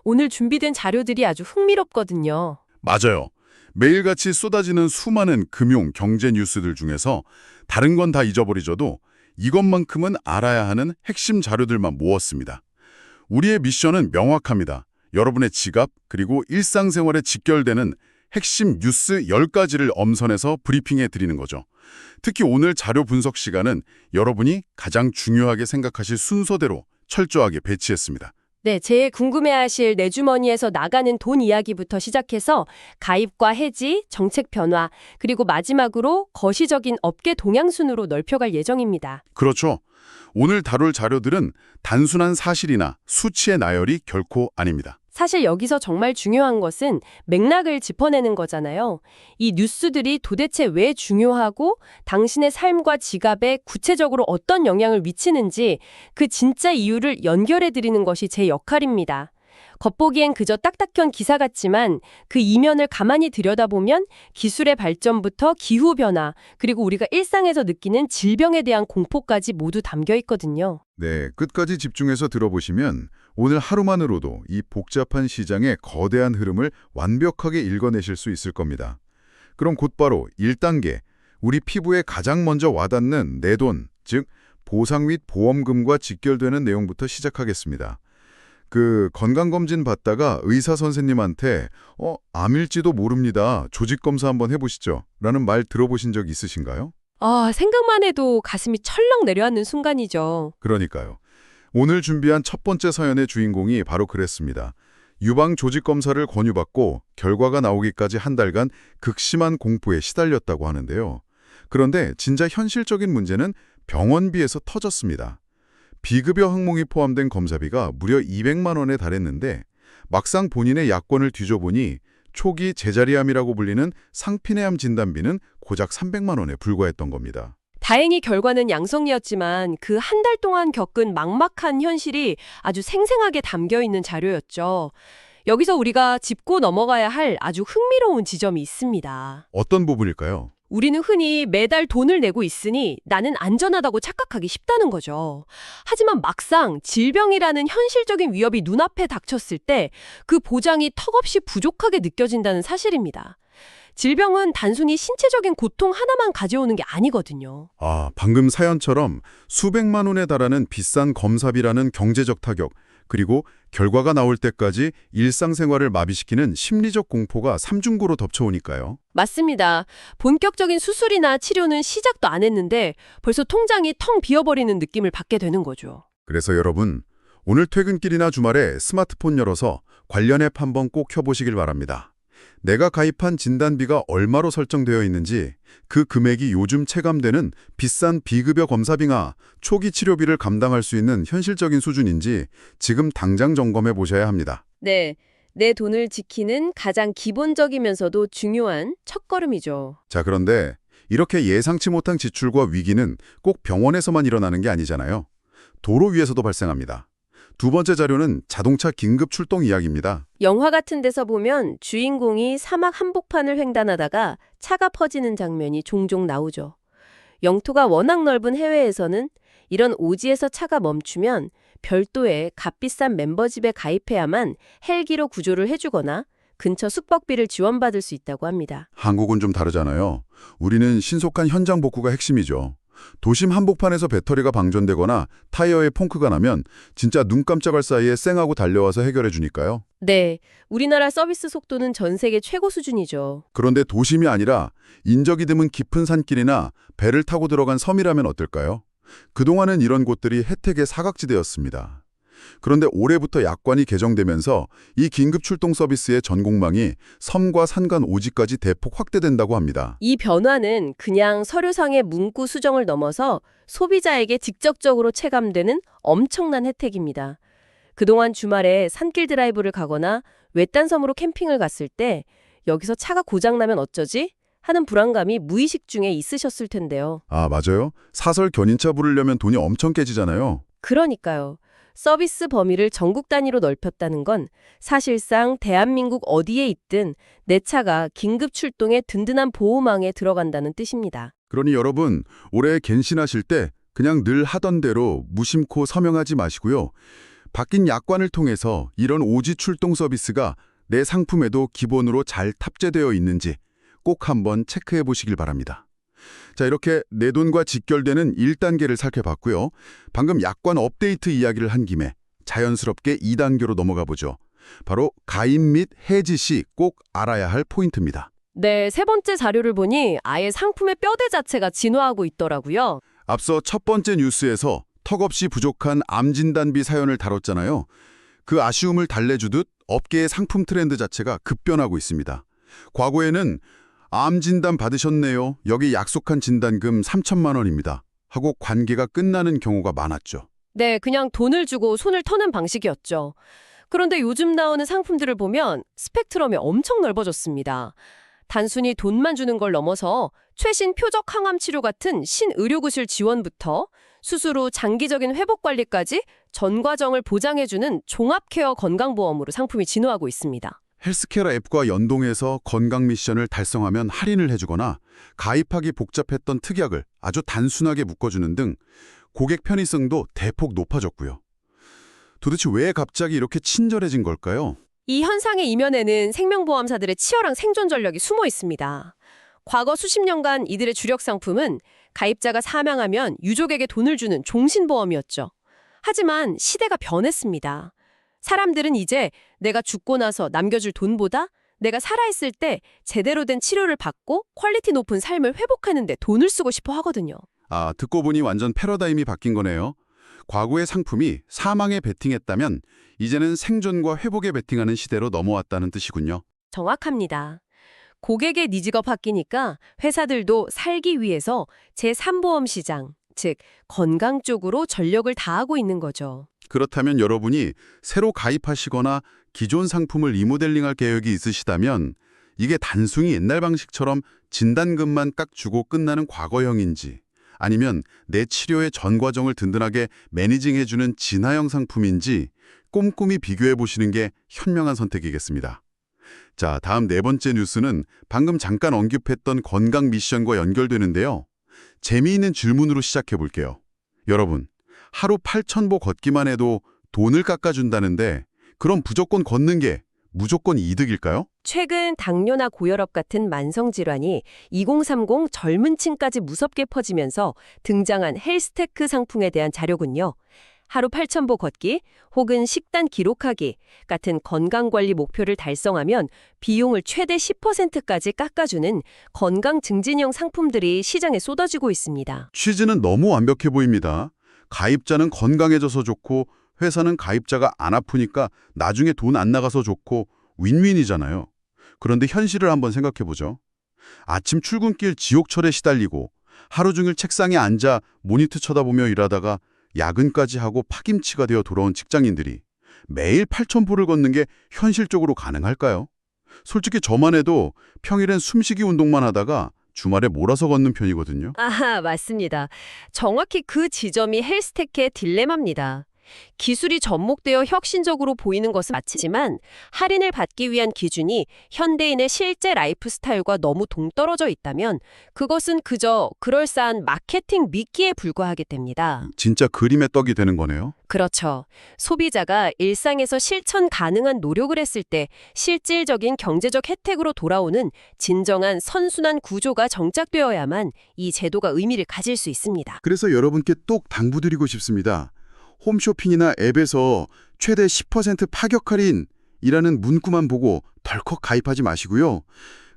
오늘 준비된 자료들이 아주 흥미롭거든요. 맞아요. 매일같이 쏟아지는 수많은 금융, 경제 뉴스들 중에서 다른 건 다 잊어버리셔도 이것만큼은 알아야 하는 핵심 자료들만 모았습니다. 우리의 미션은 명확합니다. 여러분의 지갑 그리고 일상생활에 직결되는 핵심 뉴스 10가지를 엄선해서 브리핑해 드리는 거죠. 특히 오늘 자료 분석 시간은 여러분이 가장 중요하게 생각하실 순서대로 철저하게 배치했습니다. 네, 제일 궁금해하실 내 주머니에서 나가는 돈 이야기부터 시작해서 가입과 해지, 정책 변화, 그리고 마지막으로 거시적인 업계 동향 순으로 넓혀갈 예정입니다. 그렇죠. 오늘 다룰 자료들은 단순한 사실이나 수치의 나열이 결코 아닙니다. 사실 여기서 정말 중요한 것은 맥락을 짚어내는 거잖아요. 이 뉴스들이 도대체 왜 중요하고 당신의 삶과 지갑에 구체적으로 어떤 영향을 미치는지 그 진짜 이유를 연결해 드리는 것이 제 역할입니다. 겉보기엔 그저 딱딱한 기사 같지만 그 이면을 가만히 들여다보면 기술의 발전부터 기후변화, 그리고 우리가 일상에서 느끼는 질병에 대한 공포까지 모두 담겨 있거든요. 네, 끝까지 집중해서 들어보시면 오늘 하루만으로도 이 복잡한 시장의 거대한 흐름을 완벽하게 읽어내실 수 있을 겁니다. 그럼 곧바로 1단계, 우리 피부에 가장 먼저 와닿는 내 돈, 즉 보상 및 보험금과 직결되는 내용부터 시작하겠습니다. 건강검진 받다가 의사 선생님한테 암일지도 모릅니다. 조직검사 한번 해보시죠. 라는 말 들어보신 적 있으신가요? 생각만 해도 가슴이 철렁 내려앉는 순간이죠. 그러니까요. 오늘 준비한 첫 번째 사연의 주인공이 바로 그랬습니다. 유방 조직검사를 권유받고 결과가 나오기까지 한 달간 극심한 공포에 시달렸다고 하는데요. 그런데 진짜 현실적인 문제는 병원비에서 터졌습니다. 비급여 항목이 포함된 검사비가 무려 200만 원에 달했는데 막상 본인의 야권을 뒤져보니 초기 제자리암이라고 불리는 상피내암 진단비는 고작 300만 원에 불과했던 겁니다. 다행히 결과는 양성이었지만 그 한 달 동안 겪은 막막한 현실이 아주 생생하게 담겨 있는 자료였죠. 여기서 우리가 짚고 넘어가야 할 아주 흥미로운 지점이 있습니다. 어떤 부분일까요? 우리는 흔히 매달 돈을 내고 있으니 나는 안전하다고 착각하기 쉽다는 거죠. 하지만 막상 질병이라는 현실적인 위협이 눈앞에 닥쳤을 때 그 보장이 턱없이 부족하게 느껴진다는 사실입니다. 질병은 단순히 신체적인 고통 하나만 가져오는 게 아니거든요. 방금 사연처럼 수백만 원에 달하는 비싼 검사비라는 경제적 타격, 그리고 결과가 나올 때까지 일상생활을 마비시키는 심리적 공포가 삼중고로 덮쳐오니까요. 맞습니다. 본격적인 수술이나 치료는 시작도 안 했는데 벌써 통장이 텅 비어버리는 느낌을 받게 되는 거죠. 그래서 여러분, 오늘 퇴근길이나 주말에 스마트폰 열어서 관련 앱 한번 꼭 켜보시길 바랍니다. 내가 가입한 진단비가 얼마로 설정되어 있는지, 그 금액이 요즘 체감되는 비싼 비급여 검사비나 초기 치료비를 감당할 수 있는 현실적인 수준인지 지금 당장 점검해 보셔야 합니다. 네, 내 돈을 지키는 가장 기본적이면서도 중요한 첫걸음이죠. 자, 그런데 이렇게 예상치 못한 지출과 위기는 꼭 병원에서만 일어나는 게 아니잖아요. 도로 위에서도 발생합니다. 두 번째 자료는 자동차 긴급 출동 이야기입니다. 영화 같은 데서 보면 주인공이 사막 한복판을 횡단하다가 차가 퍼지는 장면이 종종 나오죠. 영토가 워낙 넓은 해외에서는 이런 오지에서 차가 멈추면 별도의 값비싼 멤버십에 가입해야만 헬기로 구조를 해주거나 근처 숙박비를 지원받을 수 있다고 합니다. 한국은 좀 다르잖아요. 우리는 신속한 현장 복구가 핵심이죠. 도심 한복판에서 배터리가 방전되거나 타이어에 펑크가 나면 진짜 눈 깜짝할 사이에 쌩하고 달려와서 해결해 주니까요. 네, 우리나라 서비스 속도는 전 세계 최고 수준이죠. 그런데 도심이 아니라 인적이 드문 깊은 산길이나 배를 타고 들어간 섬이라면 어떨까요? 그동안은 이런 곳들이 혜택의 사각지대였습니다. 그런데 올해부터 약관이 개정되면서 이 긴급 출동 서비스의 전공망이 섬과 산간 오지까지 대폭 확대된다고 합니다. 이 변화는 그냥 서류상의 문구 수정을 넘어서 소비자에게 직접적으로 체감되는 엄청난 혜택입니다. 그동안 주말에 산길 드라이브를 가거나 외딴 섬으로 캠핑을 갔을 때 여기서 차가 고장나면 어쩌지? 하는 불안감이 무의식 중에 있으셨을 텐데요. 맞아요. 사설 견인차 부르려면 돈이 엄청 깨지잖아요. 그러니까요. 서비스 범위를 전국 단위로 넓혔다는 건 사실상 대한민국 어디에 있든 내 차가 긴급 출동의 든든한 보호망에 들어간다는 뜻입니다. 그러니 여러분, 올해 갱신하실 때 그냥 늘 하던 대로 무심코 서명하지 마시고요. 바뀐 약관을 통해서 이런 오지 출동 서비스가 내 상품에도 기본으로 잘 탑재되어 있는지 꼭 한번 체크해 보시길 바랍니다. 자, 이렇게 내돈과 직결되는 1단계를 살펴봤고요. 방금 약관 업데이트 이야기를 한 김에 자연스럽게 2단계로 넘어가 보죠. 바로 가입 및 해지 시 꼭 알아야 할 포인트입니다. 네, 세 번째 자료를 보니 아예 상품의 뼈대 자체가 진화하고 있더라고요. 앞서 첫 번째 뉴스에서 턱없이 부족한 암 진단비 사연을 다뤘잖아요. 그 아쉬움을 달래주듯 업계의 상품 트렌드 자체가 급변하고 있습니다. 과거에는 암 진단 받으셨네요. 여기 약속한 진단금 3천만 원입니다. 하고 관계가 끝나는 경우가 많았죠. 네, 그냥 돈을 주고 손을 터는 방식이었죠. 그런데 요즘 나오는 상품들을 보면 스펙트럼이 엄청 넓어졌습니다. 단순히 돈만 주는 걸 넘어서 최신 표적 항암 치료 같은 신의료구실 지원부터 수술 후 장기적인 회복 관리까지 전 과정을 보장해주는 종합케어 건강보험으로 상품이 진화하고 있습니다. 헬스케어 앱과 연동해서 건강 미션을 달성하면 할인을 해주거나 가입하기 복잡했던 특약을 아주 단순하게 묶어주는 등 고객 편의성도 대폭 높아졌고요. 도대체 왜 갑자기 이렇게 친절해진 걸까요? 이 현상의 이면에는 생명보험사들의 치열한 생존 전력이 숨어 있습니다. 과거 수십 년간 이들의 주력 상품은 가입자가 사망하면 유족에게 돈을 주는 종신보험이었죠. 하지만 시대가 변했습니다. 사람들은 이제 내가 죽고 나서 남겨줄 돈보다 내가 살아있을 때 제대로 된 치료를 받고 퀄리티 높은 삶을 회복하는 데 돈을 쓰고 싶어 하거든요. 아, 듣고 보니 완전 패러다임이 바뀐 거네요. 과거의 상품이 사망에 베팅했다면 이제는 생존과 회복에 베팅하는 시대로 넘어왔다는 뜻이군요. 정확합니다. 고객의 니즈가 바뀌니까 회사들도 살기 위해서 제3보험 시장, 즉 건강 쪽으로 전력을 다하고 있는 거죠. 그렇다면 여러분이 새로 가입하시거나 기존 상품을 리모델링할 계획이 있으시다면 이게 단순히 옛날 방식처럼 진단금만 깍 주고 끝나는 과거형인지 아니면 내 치료의 전 과정을 든든하게 매니징해주는 진화형 상품인지 꼼꼼히 비교해 보시는 게 현명한 선택이겠습니다. 자, 다음 네 번째 뉴스는 방금 잠깐 언급했던 건강 미션과 연결되는데요. 재미있는 질문으로 시작해 볼게요. 여러분, 하루 8,000보 걷기만 해도 돈을 깎아준다는데 그럼 무조건 걷는 게 무조건 이득일까요? 최근 당뇨나 고혈압 같은 만성질환이 2030 젊은 층까지 무섭게 퍼지면서 등장한 헬스테크 상품에 대한 자료군요. 하루 8,000보 걷기 혹은 식단 기록하기 같은 건강관리 목표를 달성하면 비용을 최대 10%까지 깎아주는 건강 증진형 상품들이 시장에 쏟아지고 있습니다. 취지는 너무 완벽해 보입니다. 가입자는 건강해져서 좋고 회사는 가입자가 안 아프니까 나중에 돈 안 나가서 좋고 윈윈이잖아요. 그런데 현실을 한번 생각해 보죠. 아침 출근길 지옥철에 시달리고 하루 종일 책상에 앉아 모니터 쳐다보며 일하다가 야근까지 하고 파김치가 되어 돌아온 직장인들이 매일 8,000보를 걷는 게 현실적으로 가능할까요? 솔직히 저만 해도 평일엔 숨쉬기 운동만 하다가 주말에 몰아서 걷는 편이거든요. 아하, 맞습니다. 정확히 그 지점이 헬스테크의 딜레마입니다. 기술이 접목되어 혁신적으로 보이는 것은 맞지만 할인을 받기 위한 기준이 현대인의 실제 라이프 스타일과 너무 동떨어져 있다면 그것은 그저 그럴싸한 마케팅 미끼에 불과하게 됩니다. 진짜 그림의 떡이 되는 거네요. 그렇죠. 소비자가 일상에서 실천 가능한 노력을 했을 때 실질적인 경제적 혜택으로 돌아오는 진정한 선순환 구조가 정착되어야만 이 제도가 의미를 가질 수 있습니다. 그래서 여러분께 꼭 당부드리고 싶습니다. 홈쇼핑이나 앱에서 최대 10% 파격 할인이라는 문구만 보고 덜컥 가입하지 마시고요.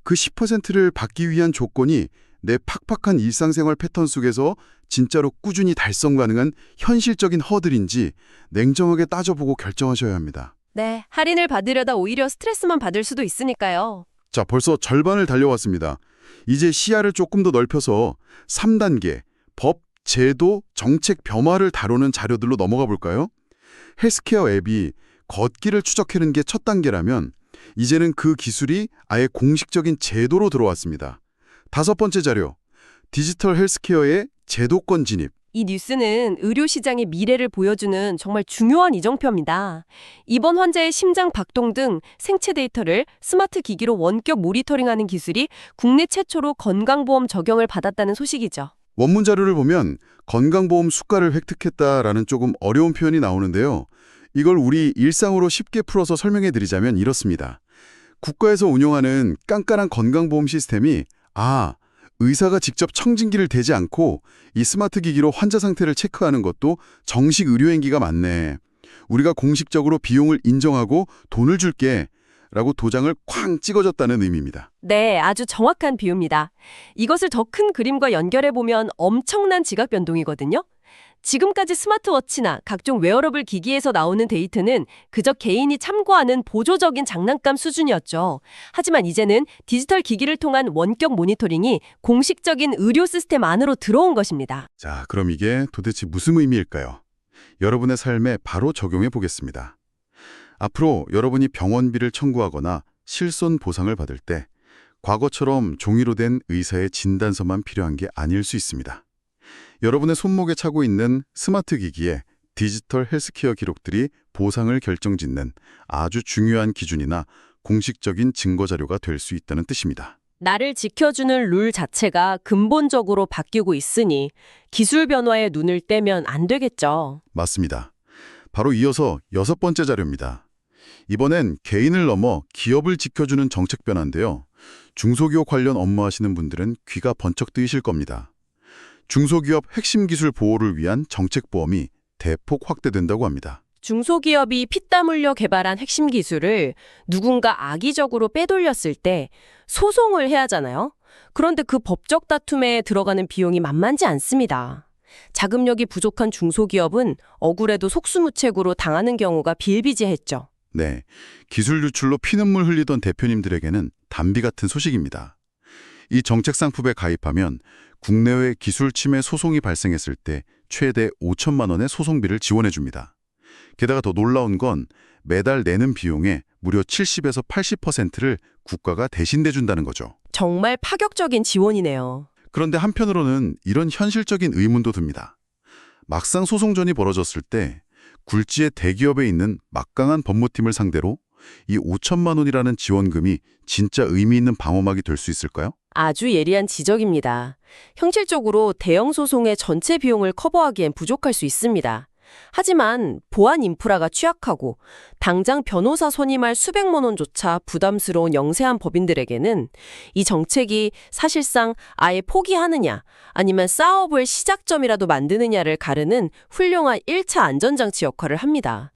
그 10%를 받기 위한 조건이 내 팍팍한 일상생활 패턴 속에서 진짜로 꾸준히 달성 가능한 현실적인 허들인지 냉정하게 따져보고 결정하셔야 합니다. 네, 할인을 받으려다 오히려 스트레스만 받을 수도 있으니까요. 자, 벌써 절반을 달려왔습니다. 이제 시야를 조금 더 넓혀서 3단계, 법, 제도, 정책 변화를 다루는 자료들로 넘어가 볼까요? 헬스케어 앱이 걷기를 추적하는 게 첫 단계라면 이제는 그 기술이 아예 공식적인 제도로 들어왔습니다. 다섯 번째 자료, 디지털 헬스케어의 제도권 진입. 이 뉴스는 의료시장의 미래를 보여주는 정말 중요한 이정표입니다. 입원 환자의 심장 박동 등 생체 데이터를 스마트 기기로 원격 모니터링하는 기술이 국내 최초로 건강보험 적용을 받았다는 소식이죠. 원문 자료를 보면 건강보험 수가를 획득했다라는 조금 어려운 표현이 나오는데요. 이걸 우리 일상으로 쉽게 풀어서 설명해 드리자면 이렇습니다. 국가에서 운영하는 깐깐한 건강보험 시스템이 의사가 직접 청진기를 대지 않고 이 스마트 기기로 환자 상태를 체크하는 것도 정식 의료행위가 맞네. 우리가 공식적으로 비용을 인정하고 돈을 줄게 라고 도장을 쾅 찍어줬다는 의미입니다. 네, 아주 정확한 비유입니다. 이것을 더 큰 그림과 연결해보면 엄청난 지각 변동이거든요. 지금까지 스마트워치나 각종 웨어러블 기기에서 나오는 데이터는 그저 개인이 참고하는 보조적인 장난감 수준이었죠. 하지만 이제는 디지털 기기를 통한 원격 모니터링이 공식적인 의료 시스템 안으로 들어온 것입니다. 자, 그럼 이게 도대체 무슨 의미일까요? 여러분의 삶에 바로 적용해 보겠습니다. 앞으로 여러분이 병원비를 청구하거나 실손 보상을 받을 때 과거처럼 종이로 된 의사의 진단서만 필요한 게 아닐 수 있습니다. 여러분의 손목에 차고 있는 스마트 기기에 디지털 헬스케어 기록들이 보상을 결정짓는 아주 중요한 기준이나 공식적인 증거 자료가 될 수 있다는 뜻입니다. 나를 지켜주는 룰 자체가 근본적으로 바뀌고 있으니 기술 변화에 눈을 떼면 안 되겠죠. 맞습니다. 바로 이어서 6번째 자료입니다. 이번엔 개인을 넘어 기업을 지켜주는 정책 변화인데요. 중소기업 관련 업무하시는 분들은 귀가 번쩍 뜨이실 겁니다. 중소기업 핵심 기술 보호를 위한 정책 보험이 대폭 확대된다고 합니다. 중소기업이 피땀 흘려 개발한 핵심 기술을 누군가 악의적으로 빼돌렸을 때 소송을 해야 하잖아요. 그런데 그 법적 다툼에 들어가는 비용이 만만치 않습니다. 자금력이 부족한 중소기업은 억울해도 속수무책으로 당하는 경우가 비일비재했죠. 네, 기술 유출로 피눈물 흘리던 대표님들에게는 단비 같은 소식입니다. 이 정책 상품에 가입하면 국내외 기술 침해 소송이 발생했을 때 최대 5천만 원의 소송비를 지원해 줍니다. 게다가 더 놀라운 건 매달 내는 비용의 무려 70에서 80%를 국가가 대신 대준다는 거죠. 정말 파격적인 지원이네요. 그런데 한편으로는 이런 현실적인 의문도 듭니다. 막상 소송전이 벌어졌을 때 굴지의 대기업에 있는 막강한 법무팀을 상대로 이 5천만 원이라는 지원금이 진짜 의미 있는 방어막이 될 수 있을까요? 아주 예리한 지적입니다. 형식적으로 대형 소송의 전체 비용을 커버하기엔 부족할 수 있습니다. 하지만 보안 인프라가 취약하고 당장 변호사 선임할 수백만 원조차 부담스러운 영세한 법인들에게는 이 정책이 사실상 아예 포기하느냐 아니면 싸워볼 시작점이라도 만드느냐를 가르는 훌륭한 1차 안전장치 역할을 합니다.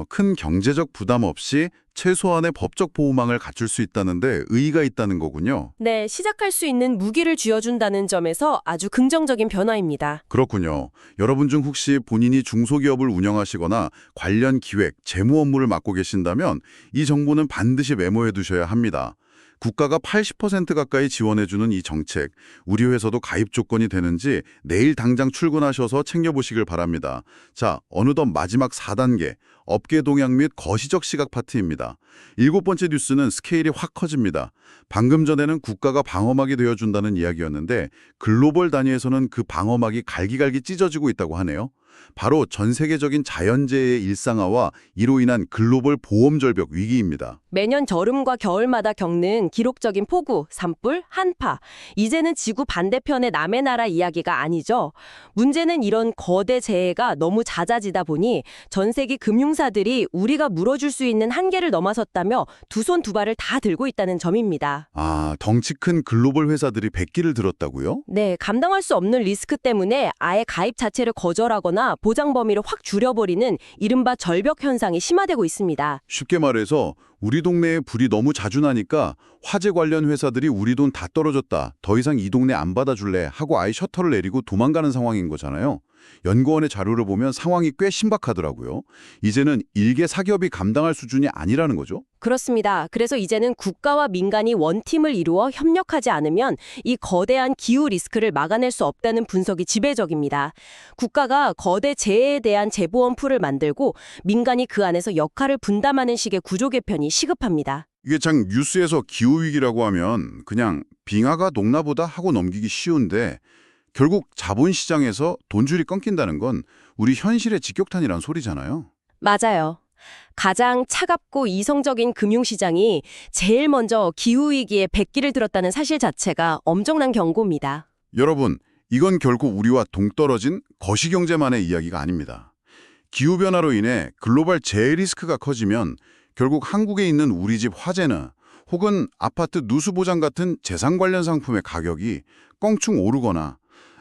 큰 경제적 부담 없이 최소한의 법적 보호망을 갖출 수 있다는데 의의가 있다는 거군요. 네, 시작할 수 있는 무기를 쥐어준다는 점에서 아주 긍정적인 변화입니다. 그렇군요. 여러분 중 혹시 본인이 중소기업을 운영하시거나 관련 기획, 재무 업무를 맡고 계신다면 이 정보는 반드시 메모해 두셔야 합니다. 국가가 80% 가까이 지원해주는 이 정책, 우리 회사도 가입 조건이 되는지 내일 당장 출근하셔서 챙겨보시길 바랍니다. 자, 어느덧 마지막 4단계, 업계 동향 및 거시적 시각 파트입니다. 7번째 뉴스는 스케일이 확 커집니다. 방금 전에는 국가가 방어막이 되어준다는 이야기였는데 글로벌 단위에서는 그 방어막이 갈기갈기 찢어지고 있다고 하네요. 바로 전 세계적인 자연재해의 일상화와 이로 인한 글로벌 보험 절벽 위기입니다. 매년 여름과 겨울마다 겪는 기록적인 폭우, 산불, 한파. 이제는 지구 반대편의 남의 나라 이야기가 아니죠. 문제는 이런 거대 재해가 너무 잦아지다 보니 전 세계 금융사들이 우리가 물어줄 수 있는 한계를 넘어섰다며 두 손 두 발을 다 들고 있다는 점입니다. 덩치 큰 글로벌 회사들이 백기를 들었다고요? 네, 감당할 수 없는 리스크 때문에 아예 가입 자체를 거절하거나 보장 범위를 확 줄여버리는 이른바 절벽 현상이 심화되고 있습니다. 쉽게 말해서 우리 동네에 불이 너무 자주 나니까 화재 관련 회사들이 우리 돈 다 떨어졌다. 더 이상 이 동네 안 받아줄래 하고 아예 셔터를 내리고 도망가는 상황인 거잖아요. 연구원의 자료를 보면 상황이 꽤 신박하더라고요. 이제는 일개 사기업이 감당할 수준이 아니라는 거죠. 그렇습니다. 그래서 이제는 국가와 민간이 원팀을 이루어 협력하지 않으면 이 거대한 기후 리스크를 막아낼 수 없다는 분석이 지배적입니다. 국가가 거대 재해에 대한 재보험 풀을 만들고 민간이 그 안에서 역할을 분담하는 식의 구조 개편이 시급합니다. 이게 참 뉴스에서 기후위기라고 하면 그냥 빙하가 녹나보다 하고 넘기기 쉬운데 결국 자본시장에서 돈줄이 끊긴다는 건 우리 현실의 직격탄이란 소리잖아요. 맞아요. 가장 차갑고 이성적인 금융시장이 제일 먼저 기후위기에 백기를 들었다는 사실 자체가 엄청난 경고입니다. 여러분, 이건 결국 우리와 동떨어진 거시경제만의 이야기가 아닙니다. 기후변화로 인해 글로벌 재해 리스크가 커지면 결국 한국에 있는 우리 집 화재나 혹은 아파트 누수 보장 같은 재산 관련 상품의 가격이 껑충 오르거나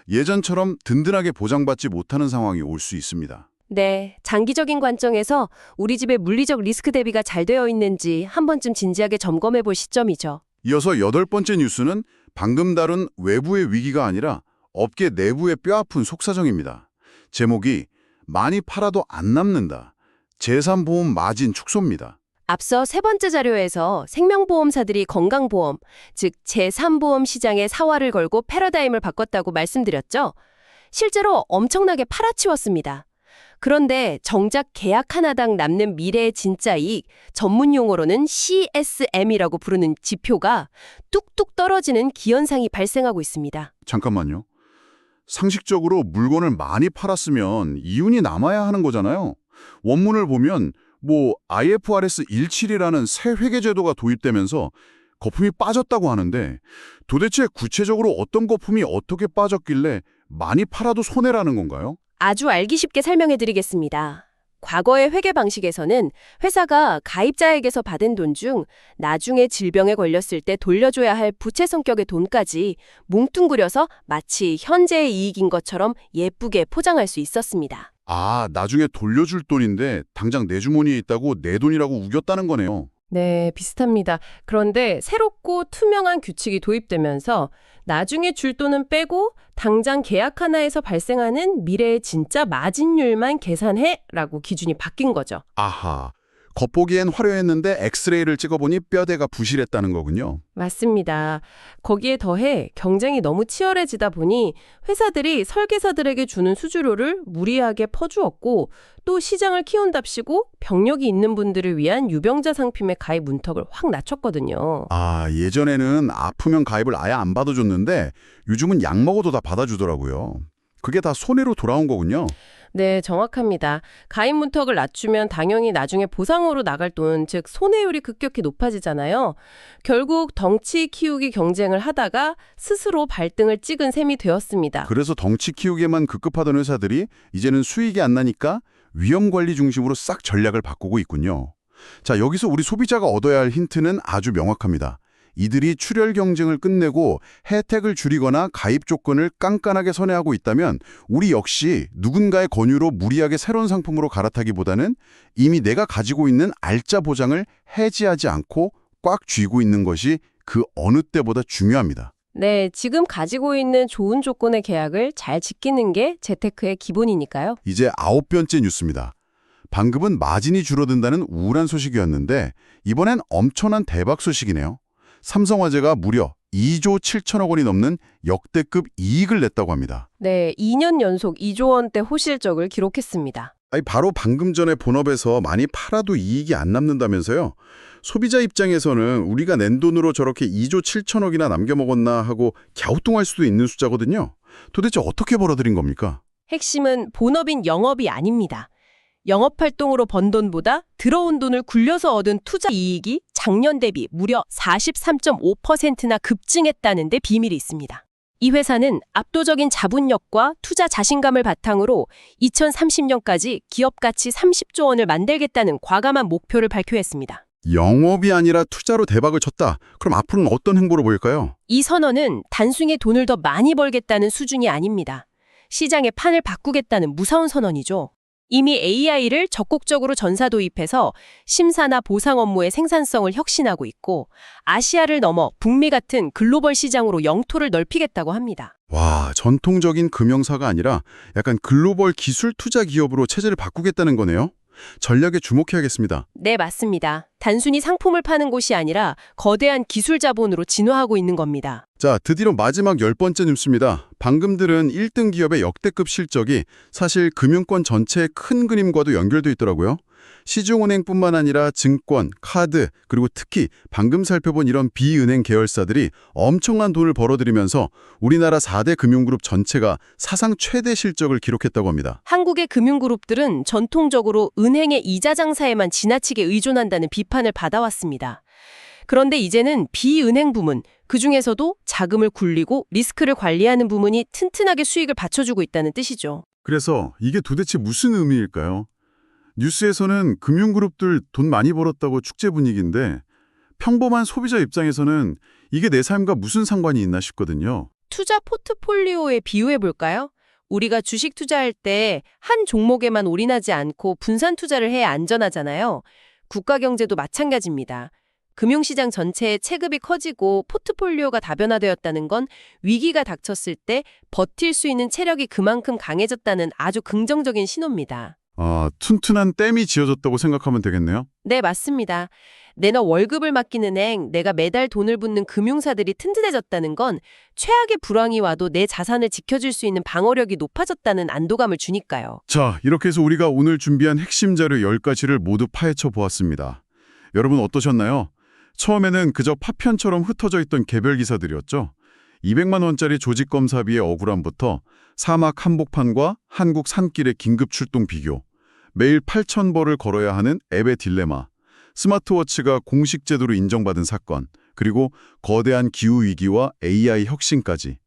예전처럼 든든하게 보장받지 못하는 상황이 올 수 있습니다. 네, 장기적인 관점에서 우리 집의 물리적 리스크 대비가 잘 되어 있는지 한 번쯤 진지하게 점검해 볼 시점이죠. 이어서 8번째 뉴스는 방금 다룬 외부의 위기가 아니라 업계 내부의 뼈아픈 속사정입니다. 제목이 많이 팔아도 안 남는다. 재산보험 마진 축소입니다. 앞서 세 번째 자료에서 생명보험사들이 건강보험, 즉 제3보험 시장에 사활을 걸고 패러다임을 바꿨다고 말씀드렸죠. 실제로 엄청나게 팔아치웠습니다. 그런데 정작 계약 하나당 남는 미래의 진짜 이익, 전문 용어로는 CSM이라고 부르는 지표가 뚝뚝 떨어지는 기현상이 발생하고 있습니다. 잠깐만요. 상식적으로 물건을 많이 팔았으면 이윤이 남아야 하는 거잖아요. 원문을 보면 IFRS 17이라는 새 회계제도가 도입되면서 거품이 빠졌다고 하는데 도대체 구체적으로 어떤 거품이 어떻게 빠졌길래 많이 팔아도 손해라는 건가요? 아주 알기 쉽게 설명해 드리겠습니다. 과거의 회계 방식에서는 회사가 가입자에게서 받은 돈 중 나중에 질병에 걸렸을 때 돌려줘야 할 부채 성격의 돈까지 뭉뚱그려서 마치 현재의 이익인 것처럼 예쁘게 포장할 수 있었습니다. 아, 나중에 돌려줄 돈인데 당장 내 주머니에 있다고 내 돈이라고 우겼다는 거네요. 네, 비슷합니다. 그런데 새롭고 투명한 규칙이 도입되면서 나중에 줄 돈은 빼고 당장 계약 하나에서 발생하는 미래의 진짜 마진율만 계산해라고 기준이 바뀐 거죠. 아하, 겉보기엔 화려했는데 엑스레이를 찍어보니 뼈대가 부실했다는 거군요. 맞습니다. 거기에 더해 경쟁이 너무 치열해지다 보니 회사들이 설계사들에게 주는 수수료를 무리하게 퍼주었고 또 시장을 키운답시고 병력이 있는 분들을 위한 유병자 상품의 가입 문턱을 확 낮췄거든요. 아, 예전에는 아프면 가입을 아예 안 받아줬는데 요즘은 약 먹어도 다 받아주더라고요. 그게 다 손해로 돌아온 거군요. 네, 정확합니다. 가입 문턱을 낮추면 당연히 나중에 보상으로 나갈 돈, 즉 손해율이 급격히 높아지잖아요. 결국 덩치 키우기 경쟁을 하다가 스스로 발등을 찍은 셈이 되었습니다. 그래서 덩치 키우기에만 급급하던 회사들이 이제는 수익이 안 나니까 위험관리 중심으로 싹 전략을 바꾸고 있군요. 자, 여기서 우리 소비자가 얻어야 할 힌트는 아주 명확합니다. 이들이 출혈 경쟁을 끝내고 혜택을 줄이거나 가입 조건을 깐깐하게 선회하고 있다면 우리 역시 누군가의 권유로 무리하게 새로운 상품으로 갈아타기보다는 이미 내가 가지고 있는 알짜 보장을 해지하지 않고 꽉 쥐고 있는 것이 그 어느 때보다 중요합니다. 네, 지금 가지고 있는 좋은 조건의 계약을 잘 지키는 게 재테크의 기본이니까요. 이제 9번째 뉴스입니다. 방금은 마진이 줄어든다는 우울한 소식이었는데 이번엔 엄청난 대박 소식이네요. 삼성화재가 무려 2조 7천억 원이 넘는 역대급 이익을 냈다고 합니다. 네, 2년 연속 2조 원대 호실적을 기록했습니다. 아니, 바로 방금 전에 본업에서 많이 팔아도 이익이 안 남는다면서요? 소비자 입장에서는 우리가 낸 돈으로 저렇게 2조 7천억이나 남겨먹었나 하고 갸우뚱할 수도 있는 숫자거든요. 도대체 어떻게 벌어들인 겁니까? 핵심은 본업인 영업이 아닙니다. 영업활동으로 번 돈보다 들어온 돈을 굴려서 얻은 투자 이익이 작년 대비 무려 43.5%나 급증했다는 데 비밀이 있습니다. 이 회사는 압도적인 자본력과 투자 자신감을 바탕으로 2030년까지 기업 가치 30조 원을 만들겠다는 과감한 목표를 발표했습니다. 영업이 아니라 투자로 대박을 쳤다. 그럼 앞으로는 어떤 행보로 보일까요? 이 선언은 단순히 돈을 더 많이 벌겠다는 수준이 아닙니다. 시장의 판을 바꾸겠다는 무서운 선언이죠. 이미 AI를 적극적으로 전사 도입해서 심사나 보상 업무의 생산성을 혁신하고 있고 아시아를 넘어 북미 같은 글로벌 시장으로 영토를 넓히겠다고 합니다. 와, 전통적인 금융사가 아니라 약간 글로벌 기술 투자 기업으로 체제를 바꾸겠다는 거네요. 전략에 주목해야겠습니다. 네, 맞습니다. 단순히 상품을 파는 곳이 아니라 거대한 기술 자본으로 진화하고 있는 겁니다. 자, 드디어 마지막 10번째 뉴스입니다. 방금 들은 1등 기업의 역대급 실적이 사실 금융권 전체의 큰 그림과도 연결돼 있더라고요. 시중은행뿐만 아니라 증권, 카드, 그리고 특히 방금 살펴본 이런 비은행 계열사들이 엄청난 돈을 벌어들이면서 우리나라 4대 금융그룹 전체가 사상 최대 실적을 기록했다고 합니다. 한국의 금융그룹들은 전통적으로 은행의 이자 장사에만 지나치게 의존한다는 비판을 받아왔습니다. 그런데 이제는 비은행 부문, 그중에서도 자금을 굴리고 리스크를 관리하는 부문이 튼튼하게 수익을 받쳐주고 있다는 뜻이죠. 그래서 이게 도대체 무슨 의미일까요? 뉴스에서는 금융그룹들 돈 많이 벌었다고 축제 분위기인데 평범한 소비자 입장에서는 이게 내 삶과 무슨 상관이 있나 싶거든요. 투자 포트폴리오에 비유해 볼까요? 우리가 주식 투자할 때 한 종목에만 올인하지 않고 분산 투자를 해야 안전하잖아요. 국가 경제도 마찬가지입니다. 금융시장 전체의 체급이 커지고 포트폴리오가 다변화되었다는 건 위기가 닥쳤을 때 버틸 수 있는 체력이 그만큼 강해졌다는 아주 긍정적인 신호입니다. 튼튼한 댐이 지어졌다고 생각하면 되겠네요. 네, 맞습니다. 내가 월급을 맡긴 은행, 내가 매달 돈을 붓는 금융사들이 튼튼해졌다는 건 최악의 불황이 와도 내 자산을 지켜줄 수 있는 방어력이 높아졌다는 안도감을 주니까요. 자, 이렇게 해서 우리가 오늘 준비한 핵심 자료 10가지를 모두 파헤쳐 보았습니다. 여러분 어떠셨나요? 처음에는 그저 파편처럼 흩어져 있던 개별 기사들이었죠. 200만 원짜리 조직검사비의 억울함부터 사막 한복판과 한국 산길의 긴급 출동 비교, 매일 8,000보를 걸어야 하는 앱의 딜레마, 스마트워치가 공식 제도로 인정받은 사건, 그리고 거대한 기후위기와 AI 혁신까지.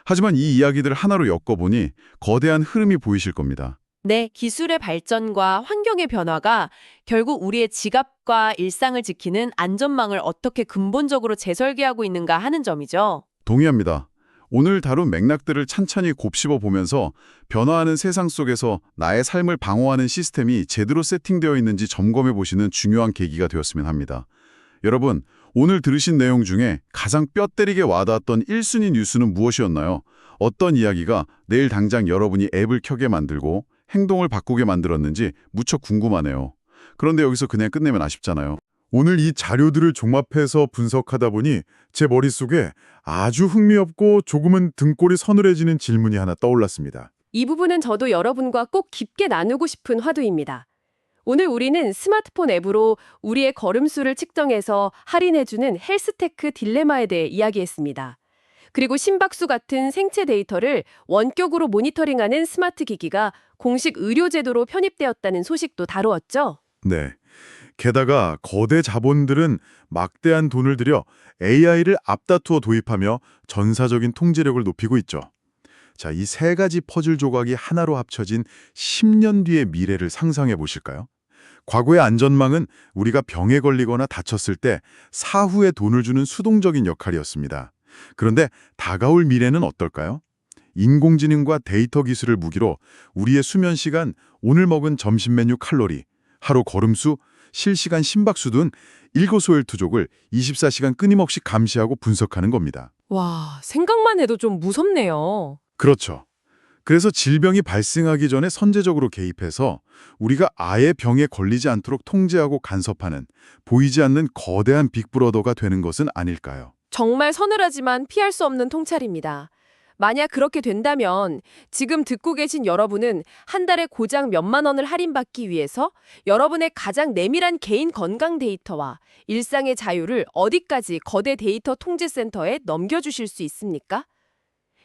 하지만 이 이야기들 하나로 엮어보니 거대한 흐름이 보이실 겁니다. 네, 기술의 발전과 환경의 변화가 결국 우리의 지갑과 일상을 지키는 안전망을 어떻게 근본적으로 재설계하고 있는가 하는 점이죠. 동의합니다. 오늘 다룬 맥락들을 찬찬히 곱씹어 보면서 변화하는 세상 속에서 나의 삶을 방어하는 시스템이 제대로 세팅되어 있는지 점검해 보시는 중요한 계기가 되었으면 합니다. 여러분, 오늘 들으신 내용 중에 가장 뼈 때리게 와닿았던 1순위 뉴스는 무엇이었나요? 어떤 이야기가 내일 당장 여러분이 앱을 켜게 만들고 행동을 바꾸게 만들었는지 무척 궁금하네요. 그런데 여기서 그냥 끝내면 아쉽잖아요. 오늘 이 자료들을 종합해서 분석하다 보니 제 머릿속에 아주 흥미없고 조금은 등골이 서늘해지는 질문이 하나 떠올랐습니다. 이 부분은 저도 여러분과 꼭 깊게 나누고 싶은 화두입니다. 오늘 우리는 스마트폰 앱으로 우리의 걸음수를 측정해서 할인해주는 헬스테크 딜레마에 대해 이야기했습니다. 그리고 심박수 같은 생체 데이터를 원격으로 모니터링하는 스마트 기기가 공식 의료 제도로 편입되었다는 소식도 다루었죠. 네. 게다가 거대 자본들은 막대한 돈을 들여 AI를 앞다투어 도입하며 전사적인 통제력을 높이고 있죠. 자, 이 세 가지 퍼즐 조각이 하나로 합쳐진 10년 뒤의 미래를 상상해 보실까요? 과거의 안전망은 우리가 병에 걸리거나 다쳤을 때 사후에 돈을 주는 수동적인 역할이었습니다. 그런데 다가올 미래는 어떨까요? 인공지능과 데이터 기술을 무기로 우리의 수면 시간, 오늘 먹은 점심 메뉴 칼로리, 하루 걸음수, 실시간 심박수 등 일거수일투족을 24시간 끊임없이 감시하고 분석하는 겁니다. 와, 생각만 해도 좀 무섭네요. 그렇죠. 그래서 질병이 발생하기 전에 선제적으로 개입해서 우리가 아예 병에 걸리지 않도록 통제하고 간섭하는 보이지 않는 거대한 빅브러더가 되는 것은 아닐까요? 정말 서늘하지만 피할 수 없는 통찰입니다. 만약 그렇게 된다면 지금 듣고 계신 여러분은 한 달에 고작 몇만 원을 할인받기 위해서 여러분의 가장 내밀한 개인 건강 데이터와 일상의 자유를 어디까지 거대 데이터 통제센터에 넘겨주실 수 있습니까?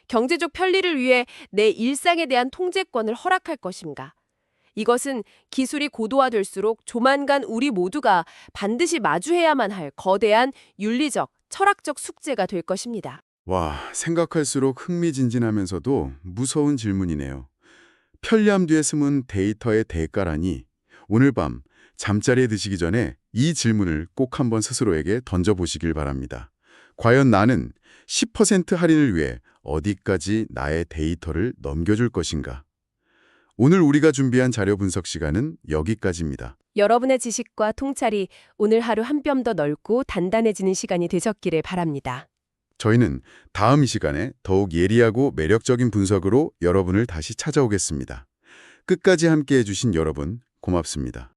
경제적 편리를 위해 내 일상에 대한 통제권을 허락할 것인가? 이것은 기술이 고도화될수록 조만간 우리 모두가 반드시 마주해야만 할 거대한 윤리적, 철학적 숙제가 될 것입니다. 와, 생각할수록 흥미진진하면서도 무서운 질문이네요. 편리함 뒤에 숨은 데이터의 대가라니 오늘 밤 잠자리에 드시기 전에 이 질문을 꼭 한번 스스로에게 던져보시길 바랍니다. 과연 나는 10% 할인을 위해 어디까지 나의 데이터를 넘겨줄 것인가? 오늘 우리가 준비한 자료 분석 시간은 여기까지입니다. 여러분의 지식과 통찰이 오늘 하루 한 뼘 더 넓고 단단해지는 시간이 되셨기를 바랍니다. 저희는 다음 시간에 더욱 예리하고 매력적인 분석으로 여러분을 다시 찾아오겠습니다. 끝까지 함께해 주신 여러분 고맙습니다.